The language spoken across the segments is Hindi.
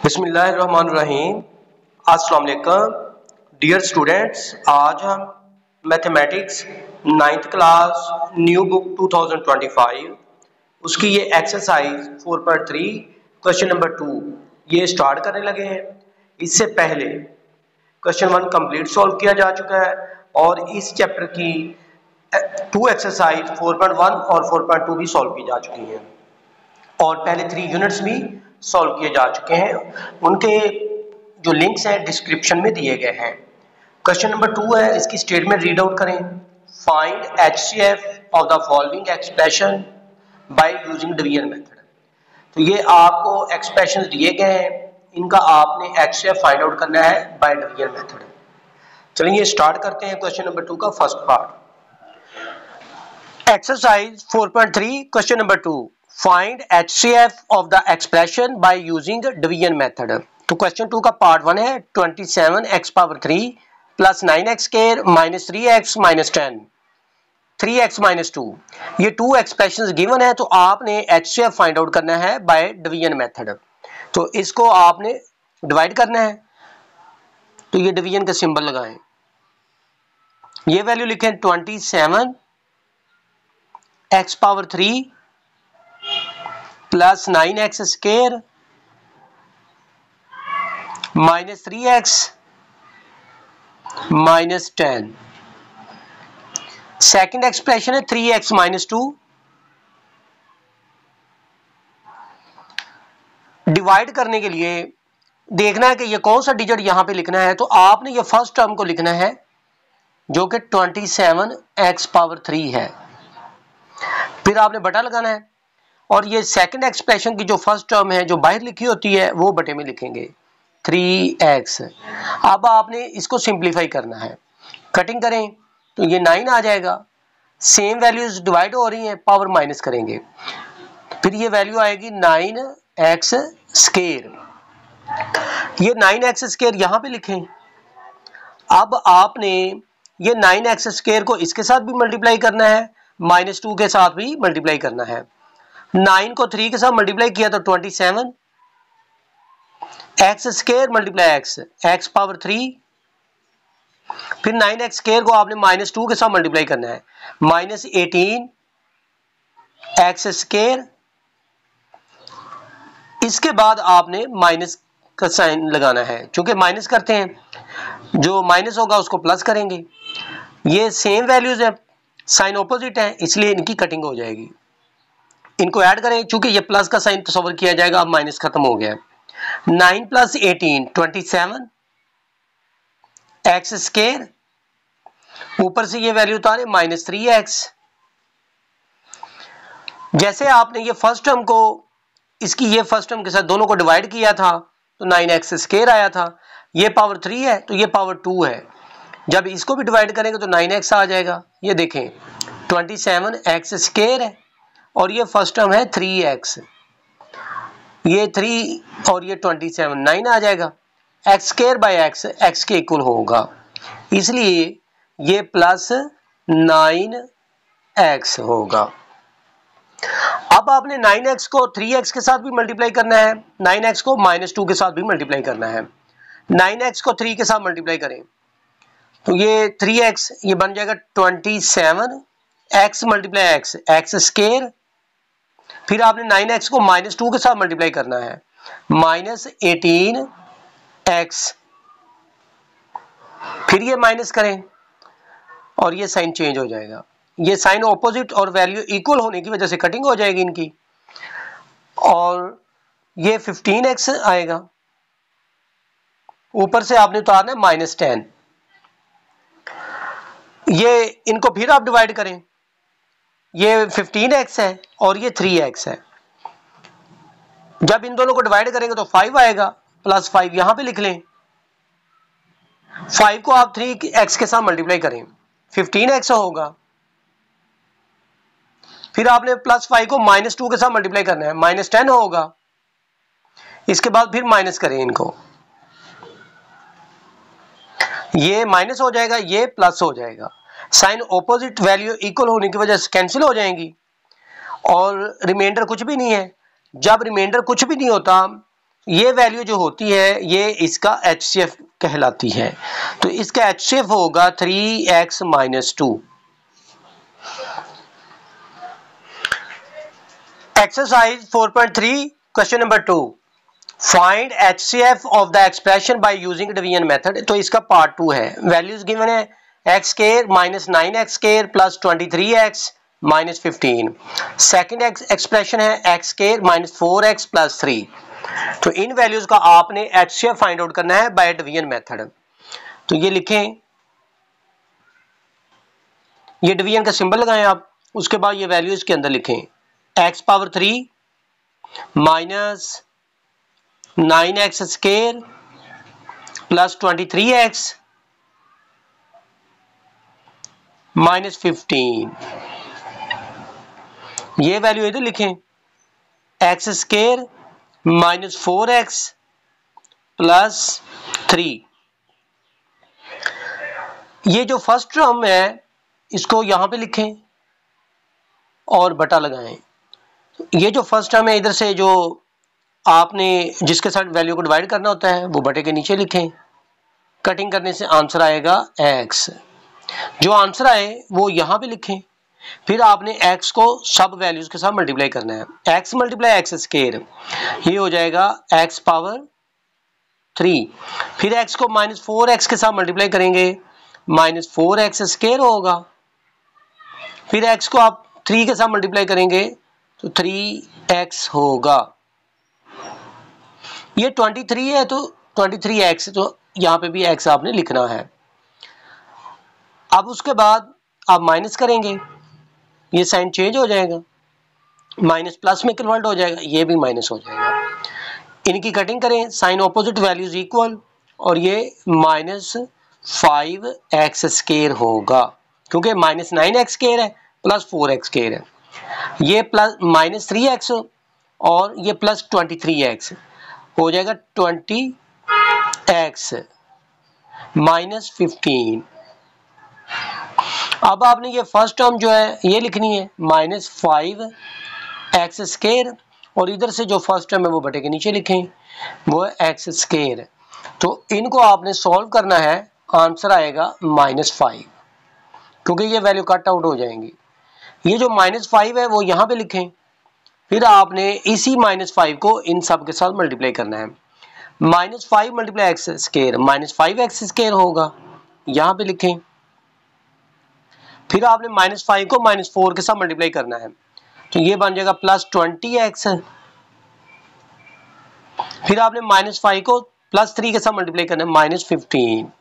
बिस्मिल्लाहिर्रहमानिर्रहीम। अस्सलाम वालेकुम डियर स्टूडेंट्स, आज हम mathematics 9th class new book 2025 उसकी ये एक्सरसाइज 4.3 क्वेश्चन नंबर 2 ये स्टार्ट करने लगे हैं। इससे पहले क्वेश्चन 1 कंप्लीट सॉल्व किया जा चुका है और इस चैप्टर की 2 एक्सरसाइज 4.1 और 4.2 भी सॉल्व की जा चुकी हैं और पहले 3 यूनिट्स भी सॉल्व किए जा चुके हैं। उनके जो लिंक्स हैं डिस्क्रिप्शन में दिए गए हैं। क्वेश्चन नंबर 2 है, इसकी स्टेटमेंट रीड आउट करें। Find HCF of the following expression by using division method. तो ये आपको एक्सप्रेशंस दिए गए हैं, इनका आपने HCF फाइंड आउट करना है बाय डिवीजन मेथड। चलिए स्टार्ट करते हैं क्वेश्चन नंबर 2 का first part. Exercise 4.3 question number 2, find HCF of the expression by using division method. तो क्वेश्चन 2 का पार्ट 1 है 27x⁻³ plus 9x² minus 3x minus 10 3x minus 2। ये 2 एक्सप्रेशंस गिवन है, तो आपने HCF फाइंड आउट करना है बाय डिवीजन मेथड। तो इसको आपने डिवाइड करना है, तो ये डिवीजन का सिंबल लगाएं। ये वैल्यू लिखें 27x⁻³ plus 9x² minus 3x minus 10। Second expression है 3x माइनस 2। डिवाइड करने के लिए देखना है कि ये कौन सा डिजिट यहां पे लिखना है, तो आपने ये फर्स्ट टर्म को लिखना है जो कि 27x⁻³ है, फिर आपने बटा लगाना है और ये सेकंड एक्सप्रेशन की जो फर्स्ट टर्म है जो बाहर लिखी होती है वो बटे में लिखेंगे 3x। अब आपने इसको सिंप्लीफाई करना है, कटिंग करें तो ये 9 आ जाएगा। सेम वैल्यूज डिवाइड हो रही हैं, पावर माइनस करेंगे, फिर ये वैल्यू आएगी 9x²। ये 9x² यहां पे लिखें। अब आपने ये 9x² को इसके साथ भी मल्टीप्लाई करना है, -2 के साथ भी मल्टीप्लाई करना है। 9 को 3 के साथ मल्टीप्लाई किया तो 27 x² मल्टीप्लाई x⁻³। फिर 9x² को आपने -2 के साथ मल्टीप्लाई करना है, -18 x²। इसके बाद आपने माइनस का साइन लगाना है, क्योंकि माइनस करते हैं, जो माइनस होगा उसको प्लस करेंगे। ये सेम वैल्यूज है, साइन ऑपोजिट है, इसलिए इनकी कटिंग हो जाएगी। इनको ऐड करें, चूंकि ये प्लस का साइन तस्वर किया जाएगा, अब माइनस खत्म हो गया। 9 + 18 27 x², ऊपर से ये वैल्यू उतारे -3x। जैसे आपने ये फर्स्ट टर्म को इसकी ये फर्स्ट टर्म के साथ दोनों को डिवाइड किया था तो 9x² आया था। ये पावर 3 है तो ये पावर 2 है। जब इसको भी डिवाइड करेंगे तो 9x आ जाएगा। ये देखें 27x² है और ये फर्स्ट टर्म है 3x, ये 3 और ये 27 9 आ जाएगा। x²/x x के इक्वल होगा, इसलिए ये प्लस 9x होगा। अब आपने 9x को 3x के साथ भी मल्टीप्लाई करना है, 9x को -2 के साथ भी मल्टीप्लाई करना है। 9x को 3 के साथ मल्टीप्लाई करें तो ये 3x, ये बन जाएगा 27x × x x²। फिर आपने 9x को -2 के साथ मल्टीप्लाई करना है, -18x। फिर ये माइनस करें और ये साइन चेंज हो जाएगा। ये साइन ऑपोजिट और वैल्यू इक्वल होने की वजह से कटिंग हो जाएगी इनकी, और ये 15x आएगा। ऊपर से आपने उतारना है -10। ये इनको फिर आप डिवाइड करें, ये 15x है और ये 3x है। जब इन दोनों को डिवाइड करेंगे तो 5 आएगा, +5 यहां पे लिख लें। 5 को आप 3x के साथ मल्टीप्लाई करें 15x होगा। फिर आपने +5 को -2 के साथ मल्टीप्लाई करना है, -10 होगा। इसके बाद फिर माइनस करें इनको, ये माइनस हो जाएगा, ये प्लस हो जाएगा। साइन ऑपोजिट वैल्यू इक्वल होने की वजह से कैंसिल हो जाएंगी और रिमाइंडर कुछ भी नहीं है। जब रिमाइंडर कुछ भी नहीं होता ये वैल्यू जो होती है ये इसका HCF कहलाती है। तो इसका HCF होगा 3x - 2। Exercise 4.3 question number 2, find HCF of the expression by using division method. तो इसका पार्ट 2 है। वैल्यूज गिवन है x square -9x square plus 23x - 15। Second expression है x स्क्वायर -4x प्लस 3। तो इन वैल्यूज का आपने HCF फाइंड आउट करना है बाय डिवीजन मेथड। तो ये लिखें, ये डिवीजन का सिंबल लगाएं आप। उसके बाद ये वैल्यूज के अंदर लिखें x power 3 minus 9x square plus 23x minus 15। ये वैल्यू इधर लिखें x स्क्वायर -4x प्लस 3। ये जो फर्स्ट टर्म है इसको यहां पे लिखें और बटा लगाएं। ये जो फर्स्ट टर्म है इधर से जो आपने जिसके साथ वैल्यू को डिवाइड करना होता है वो बटे के नीचे लिखें। कटिंग करने से आंसर आएगा x। जो आंसर आए वो यहां पे लिखें। फिर आपने x को सब वैल्यूज के साथ मल्टीप्लाई करना है। x × x स्क्वायर ये हो जाएगा x पावर 3। फिर x को -4x के साथ मल्टीप्लाई करेंगे, -4x स्क्वायर होगा। फिर x को आप 3 के साथ मल्टीप्लाई करेंगे तो 3x होगा। ये 23 है तो 23x, तो यहां पे भी x आपने लिखना है। अब उसके बाद आप माइनस करेंगे, ये साइन चेंज हो जाएगा, माइनस प्लस में कन्वर्ट हो जाएगा, ये भी माइनस हो जाएगा। इनकी कटिंग करें, साइन ऑपोजिट वैल्यूज इक्वल, और ये -5x स्क्वायर होगा क्योंकि -9x स्क्वायर है प्लस 4x स्क्वायर है। ये प्लस -3x और ये प्लस 23x हो जाएगा 20x - 15। अब आपने ये फर्स्ट टर्म जो है ये लिखनी है -5x स्क्वायर, और इधर से जो फर्स्ट टर्म है वो बटे के नीचे लिखें, वो है x स्क्वायर। तो इनको आपने सॉल्व करना है, आंसर आएगा -5 क्योंकि ये वैल्यू कट आउट हो जाएंगी। ये जो -5 है वो यहाँ पे लिखें। फिर आपने इसी -5 को इन सब के साथ मल्टीप्लाई करना है। -5 × x स्क्वायर -5x स्क्वायर होगा, यहाँ पे लिखें। फिर आपने -5 को -4 के साथ मल्टीप्लाई करना है, तो ये बन जाएगा प्लस 20x। फिर आपने -5 को +3 के साथ मल्टीप्लाई करना है, -15।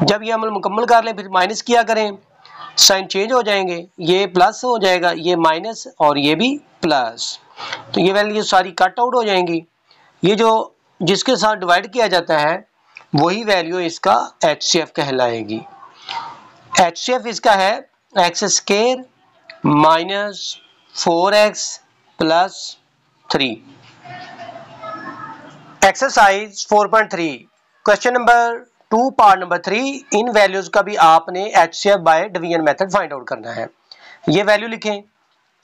जब ये अमल मुकम्मल कर लें फिर माइनस किया करें, साइन चेंज हो जाएंगे, ये प्लस हो जाएगा, ये माइनस और ये भी प्लस। तो ये वैल्यू सारी कट आउट हो जाएंगी। ये जो जिसके साथ डिवाइड किया जाता है वही वैल्यू इसका HCF कहलाएगी। HCF इसका है x square -4x plus 3। Exercise 4.3 question number 2 part number 3, इन वैल्यूज का भी आपने HCF by division method find out करना है। ये वैल्यू लिखें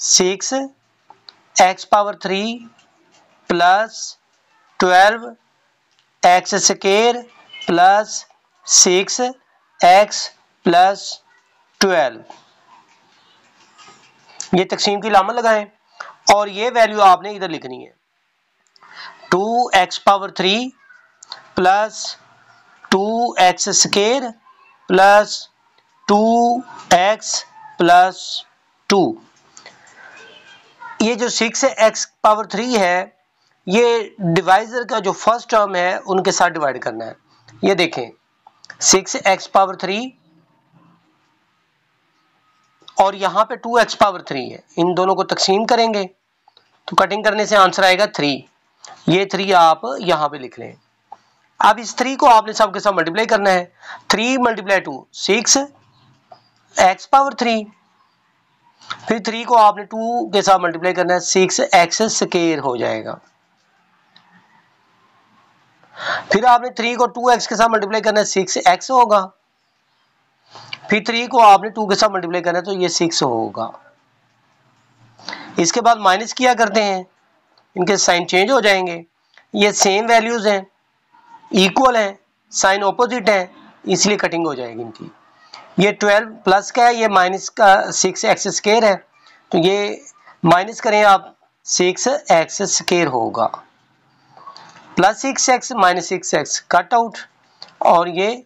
6x power 3 plus 12x square plus 6x plus 12। ये तकसीम की लामत लगाएं और ये वैल्यू आपने इधर लिखनी है 2x power 3 plus 2x square plus 2x plus 2। ये जो 6x पावर 3 है ये डिवाइजर का जो फर्स्ट टर्म है उनके साथ डिवाइड करना है। ये देखें 6x पावर 3 और यहाँ पे 2x पावर 3 है, इन दोनों को तकसीम करेंगे तो कटिंग करने से आंसर आएगा 3। ये 3 आप यहाँ पे लिख लें। अब इस 3 को आपने सबके साथ मल्टीप्लाई करना है, 3 × 2 6x पावर 3, फिर 3 को आपने 2 के साथ मल्टीप्लाई करना है, 6x स्क्वायर हो जाएगा। फिर आपने 3 को 2x के साथ मल्टीप्लाई करना है, 6x होगा। फिर 3 को आपने 2 के साथ मल्टीप्लाई करना है तो ये 6 होगा। इसके बाद माइनस किया करते हैं, इनके साइन चेंज हो जाएंगे। ये सेम वैल्यूज हैं, इक्वल हैं, साइन ऑपोजिट है, इसलिए कटिंग हो जाएगी इनकी। ये 12 प्लस का है, ये माइनस का 6x स्क्वायर है, तो ये माइनस करें आप 6x स्क्वायर होगा, plus 6x minus 6x cut out, और ये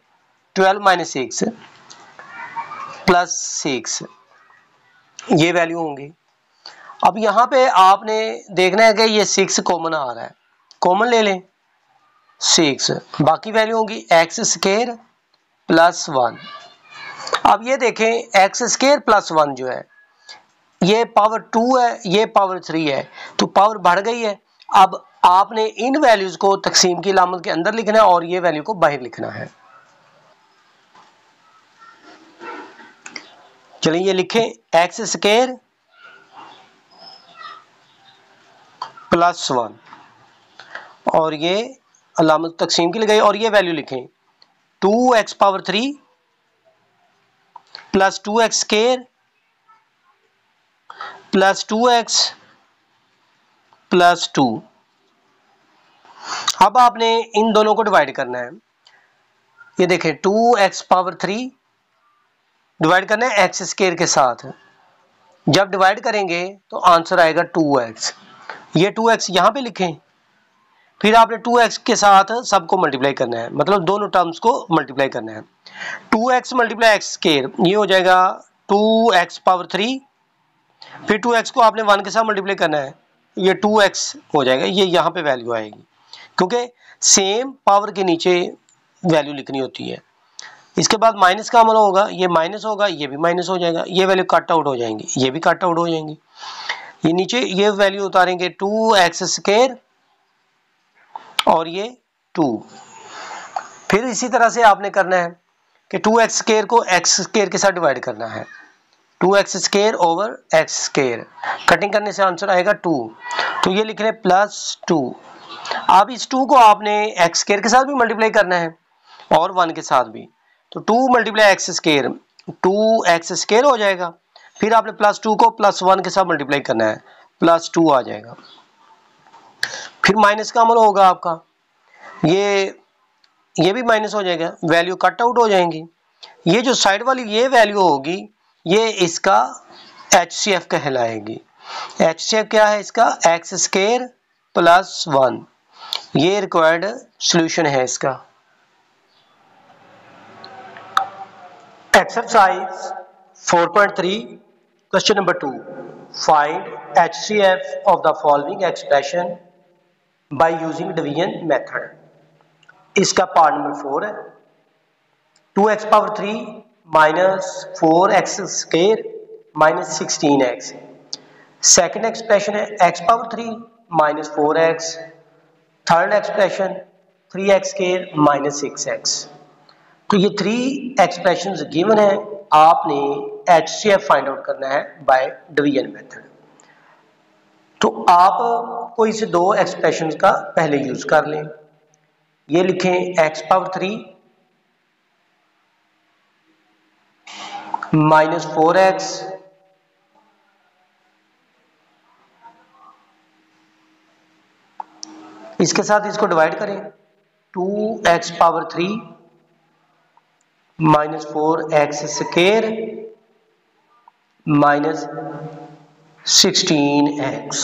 12 माइनस 6 प्लस 6 ये वैल्यू होंगी। अब यहाँ पे आपने देखना है कि ये 6 कॉमन आ रहा है, कॉमन ले लें 6, बाकी वैल्यू होगी x स्क्वायर प्लस 1। अब ये देखें x स्क्वायर प्लस 1 जो है ये पावर 2 है, ये पावर 3 है, तो पावर बढ़ गई है। अब आपने इन वैल्यूज को तकसीम की अलामत के अंदर लिखना है और ये वैल्यू को बाहर लिखना है। चलिए ये लिखें x स्क्वायर प्लस 1 और ये अलामत तकसीम की लगाई और ये वैल्यू लिखें 2x power 3 plus 2x square plus 2x plus 2। अब आपने इन दोनों को डिवाइड करना है। ये देखें 2x पावर 3 डिवाइड करना है x स्क्वायर के साथ। जब डिवाइड करेंगे तो आंसर आएगा 2x। ये 2x यहाँ पे लिखें, फिर आपने 2x के साथ सबको मल्टीप्लाई करना है, मतलब दोनों टर्म्स को मल्टीप्लाई करना है। 2x मल्टीप्लाई x स्क्वायर ये हो जाएगा 2x पावर 3, फिर 2x को आपने 1 के साथ मल्टीप्लाई करना है, ये 2x हो जाएगा, ये यहाँ पे वैल्यू आएगी, क्योंकि सेम पावर के नीचे वैल्यू लिखनी होती है। इसके बाद माइनस का अमल होगा, ये माइनस होगा, ये भी माइनस हो जाएगा, ये वैल्यू कट आउट हो जाएंगी, ये भी कट आउट हो जाएंगी। ये नीचे ये वैल्यू उतारेंगे 2x स्क्वायर और ये 2। फिर इसी तरह से आपने करना है कि 2x स्क्वायर को x स्क्वायर के साथ डिवाइड करना है, 2x square over x square, cutting करने से आंसर आएगा 2, तो ये लिख रहे प्लस 2। अब इस 2 को आपने x स्क्वायर के साथ भी मल्टीप्लाई करना है और 1 के साथ भी, तो 2 multiply x square 2x square हो जाएगा, फिर आपने प्लस 2 को प्लस 1 के साथ मल्टीप्लाई करना है, प्लस 2 आ जाएगा। फिर माइनस का अमल होगा आपका, ये भी माइनस हो जाएगा, वैल्यू कट आउट हो जाएंगी। ये जो साइड वाली ये वैल्यू होगी ये इसका HCF कहलाएगी। HCF क्या है इसका? x स्क्वायर प्लस 1, ये रिक्वायर्ड सॉल्यूशन है इसका। Exercise 4.3 question number 2, find HCF of the following expression by using division method. इसका पार्ट नंबर 4 है। 2x power 3 minus 4x square minus 16x। Second expression है x power 3 minus 4x। Third expression 3x square minus 6x। तो ये 3 एक्सप्रेशंस गिवन है, आपने HCF फाइंड आउट करना है बाय डिवीजन मेथड। तो आप कोई से दो एक्सप्रेशंस का पहले यूज कर लें। ये लिखें x पावर 3 माइनस 4x इसके साथ इसको डिवाइड करें 2x power 3 minus 4x square minus 16x।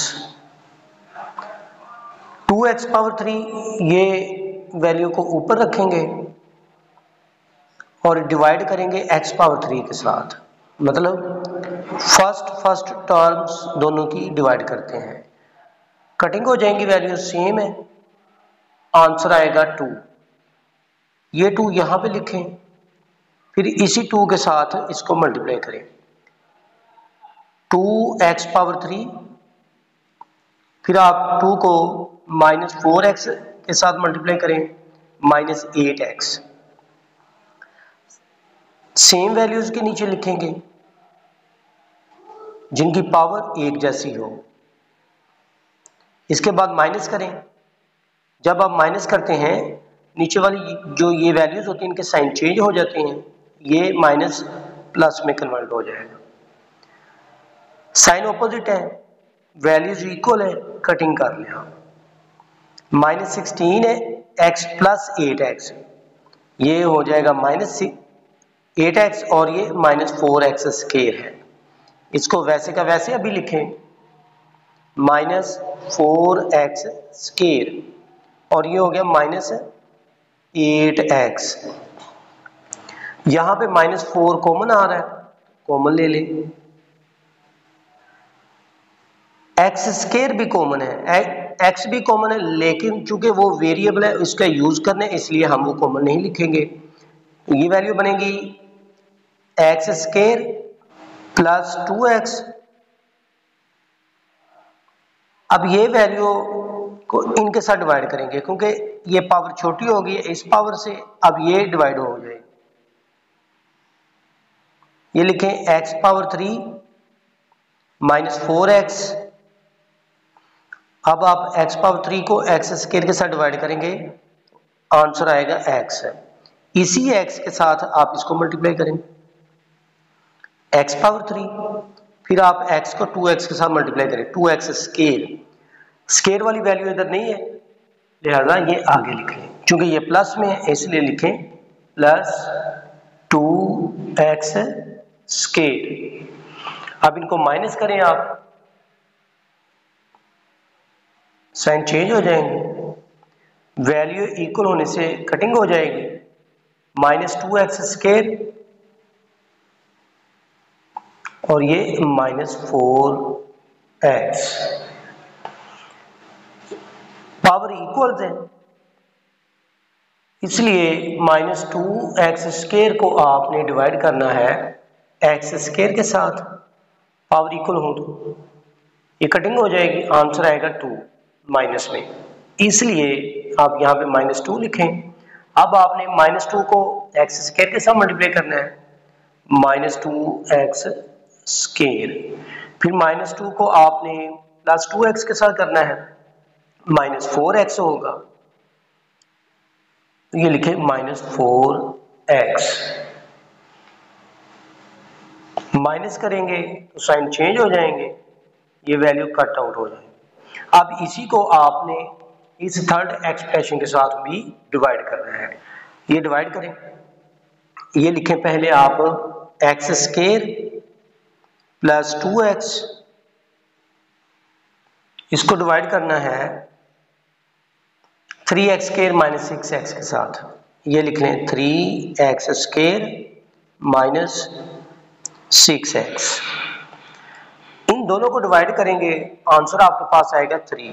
2x power 3 ये वैल्यू को ऊपर रखेंगे और डिवाइड करेंगे x पावर 3 के साथ, मतलब फर्स्ट टर्म्स दोनों की डिवाइड करते हैं, कटिंग हो जाएंगी, वैल्यू सेम है, आंसर आएगा 2। ये 2 यहां पे लिखें, फिर इसी 2 के साथ इसको मल्टीप्लाई करें 2x पावर 3, फिर आप 2 को माइनस 4x के साथ मल्टीप्लाई करें माइनस 8x। सेम वैल्यूज के नीचे लिखेंगे जिनकी पावर एक जैसी हो। इसके बाद माइनस करें, जब आप माइनस करते हैं नीचे वाली जो ये वैल्यूज होती हैं इनके साइन चेंज हो जाते हैं, ये माइनस प्लस में कन्वर्ट हो जाएगा। साइन ऑपोजिट है, वैल्यूज इक्वल है, कटिंग कर लें आप। -16 है x प्लस 8x, ये हो जाएगा -8x और ये -4x स्क्वायर है। इसको वैसे का वैसे अभी लिखें, -4x स्क्वायर और ये हो गया -8x। यहां पे -4 कॉमन आ रहा है, कॉमन ले लें। एक्स स्क्वायर भी कॉमन है, एक्स भी कॉमन है, लेकिन चूंकि वो वेरिएबल है उसका यूज करने इसलिए हम वो कॉमन नहीं लिखेंगे। ये वैल्यू बनेगी एक्स स्क्वायर प्लस 2x। अब ये वैल्यू को इनके साथ डिवाइड करेंगे क्योंकि ये पावर छोटी होगी इस पावर से, अब ये डिवाइड हो जाए। ये लिखें x पावर 3 माइनस 4x। अब आप x पावर 3 को x स्क्वायर के साथ डिवाइड करेंगे, आंसर आएगा x है। इसी x के साथ आप इसको मल्टीप्लाई करें, x पावर 3, फिर आप x को 2x के साथ मल्टीप्लाई करें, 2x स्क्वायर। स्क्वायर वाली वैल्यू इधर नहीं है, लिहाजा ये आगे लिखें, क्योंकि ये प्लस में है इसलिए लिखें प्लस 2x स्क्वायर। अब इनको माइनस करें आप, साइन चेंज हो जाएंगे, वैल्यू इक्वल होने से कटिंग हो जाएगी। -2x स्क्वायर और ये -4x, पावर इक्वल्स है इसलिए -2x स्क्वायर को आपने डिवाइड करना है x स्क्वायर के साथ, पावर इक्वल हो तो ये कटिंग हो जाएगी, आंसर आएगा 2 माइनस में, इसलिए आप यहाँ पे -2 लिखें। अब आपने -2 को x स्क्वायर के साथ मल्टीप्लाई करना है, -2x स्क्वायर, फिर -2 को आपने प्लस 2x के साथ करना है, -4x होगा, ये लिखे -4x। माइनस करेंगे तो साइन चेंज हो जाएंगे, ये वैल्यू कट आउट हो जाएगी। अब इसी को आपने इस थर्ड एक्सप्रेशन के साथ भी डिवाइड करना है, ये डिवाइड करें, ये लिखें पहले आप x स्क्वायर प्लस 2x, इसको डिवाइड करना है 3x स्क्वायर माइनस 6x के साथ, ये लिख लें 3x स्क्वायर माइनस 6x। इन दोनों को डिवाइड करेंगे, आंसर आपके पास आएगा 3,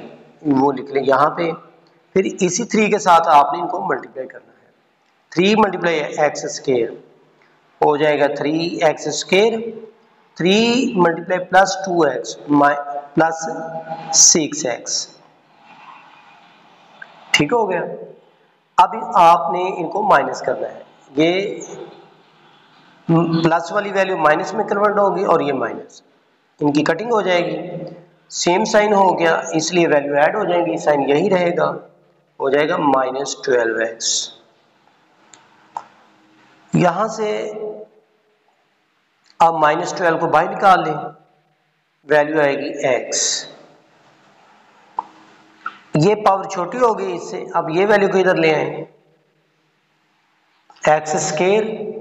वो लिख लें यहाँ पे। फिर इसी 3 के साथ आपने इनको मल्टीप्लाई करना है, 3 मल्टीप्लाई x स्क्वायर हो जाएगा 3x square, 3 multiply plus 2x plus 6x, ठीक हो गया। अब आपने इनको माइनस करना है, ये प्लस वाली वैल्यू माइनस में कन्वर्ट होगी और ये माइनस, इनकी कटिंग हो जाएगी, सेम साइन हो गया इसलिए वैल्यू ऐड हो जाएगी, साइन यही रहेगा, हो जाएगा -12x। यहां से अब -12 को बाहर निकाल लें, वैल्यू आएगी x, ये पावर छोटी हो गई इससे, अब ये वैल्यू को इधर ले आए, x स्क्वायर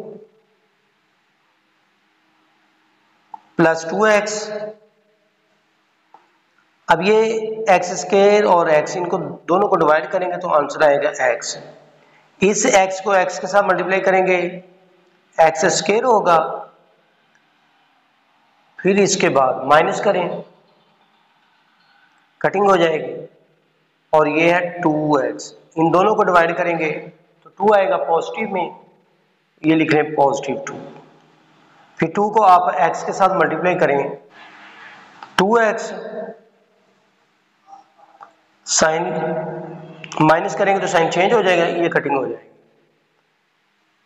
प्लस 2x। अब ये x स्क्वायर और x, इनको दोनों को डिवाइड करेंगे तो आंसर आएगा x। इस x को x के साथ मल्टीप्लाई करेंगे, x स्क्वायर होगा, फिर इसके बाद माइनस करें, कटिंग हो जाएगी, और ये है 2x, इन दोनों को डिवाइड करेंगे तो 2 आएगा पॉजिटिव में, ये लिख रहे हैं पॉजिटिव 2। फिर 2 को आप x के साथ मल्टीप्लाई करें, 2x, साइन माइनस करेंगे तो साइन चेंज हो जाएगा, ये कटिंग हो जाएगी।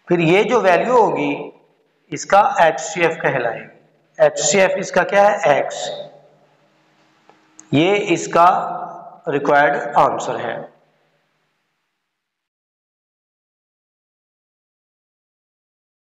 फिर ये जो वैल्यू होगी इसका HCF कहलाएगी, HCF इसका क्या है x, ये इसका रिक्वायर्ड आंसर है।